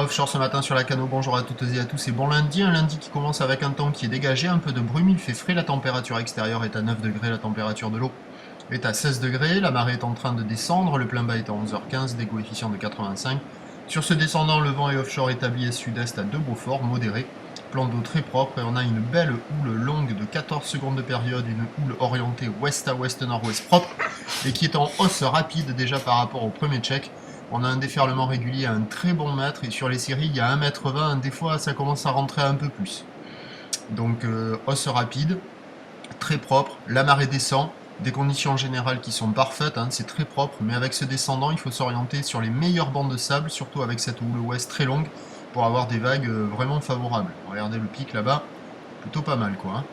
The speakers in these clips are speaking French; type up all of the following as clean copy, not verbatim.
offshore ce matin sur la Cano, bonjour à toutes et à tous et bon lundi, un lundi qui commence avec un temps qui est dégagé, un peu de brume, il fait frais, la température extérieure est à 9 degrés, la température de l'eau est à 16 degrés, la marée est en train de descendre, le plein bas est à 11h15, des coefficients de 85. Sur ce descendant, le vent est offshore établi à sud-est à 2 Beaufort, modéré, plan d'eau très propre et on a une belle houle longue de 14 secondes de période, une houle orientée ouest à ouest-nord-ouest propre et qui est en hausse rapide déjà par rapport au premier check. On a un déferlement régulier à un très bon mètre et sur les séries il y a 1,20 m, des fois ça commence à rentrer un peu plus. Donc hausse rapide, très propre, la marée descend, des conditions générales qui sont parfaites, hein, c'est très propre, mais avec ce descendant il faut s'orienter sur les meilleurs bancs de sable, surtout avec cette houle ouest très longue, pour avoir des vagues vraiment favorables. Regardez le pic là-bas, plutôt pas mal quoi. Hein.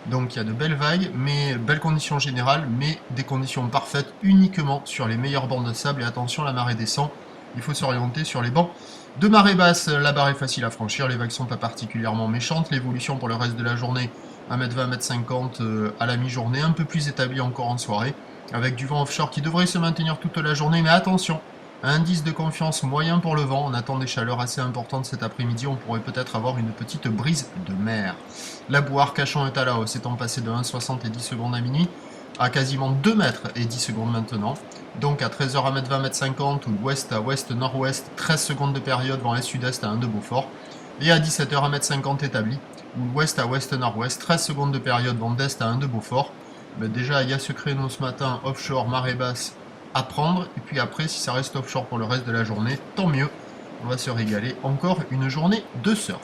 Donc il y a de belles vagues, mais belles conditions générales, mais des conditions parfaites uniquement sur les meilleurs bancs de sable. Et attention, la marée descend, il faut s'orienter sur les bancs de marée basse. La barre est facile à franchir, les vagues sont pas particulièrement méchantes. L'évolution pour le reste de la journée, 1,20 m, 1,50 m à la mi-journée, un peu plus établie encore en soirée, avec du vent offshore qui devrait se maintenir toute la journée, mais attention, indice de confiance moyen pour le vent, on attend des chaleurs assez importantes cet après-midi, on pourrait peut-être avoir une petite brise de mer. La boue Arcachon est à la hausse, étant passée de 1,60 et 10 secondes à minuit à quasiment 2 mètres et 10 secondes maintenant. Donc à 13h 1,20 m, 50 ou ouest à ouest-nord-ouest, 13 secondes de période vent est-sud-est à 1 de Beaufort. Et à 17h 1,50 m établi, ou ouest à ouest-nord-ouest, 13 secondes de période vent d'est à 1 de Beaufort. Mais déjà il y a ce créneau ce matin, offshore, marée basse, à prendre, et puis après si ça reste offshore pour le reste de la journée, tant mieux, on va se régaler, encore une journée de surf.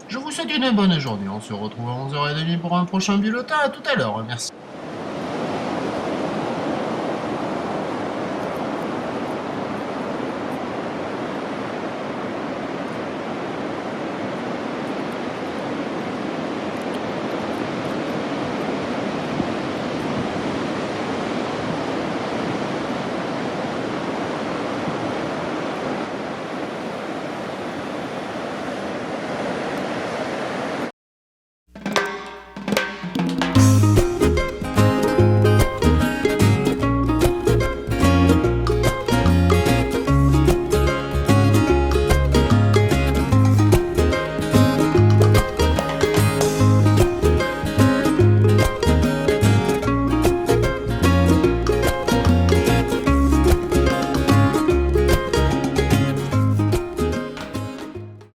Je vous souhaite une bonne journée, on se retrouve à 11h30 pour un prochain bulletin, à tout à l'heure, merci.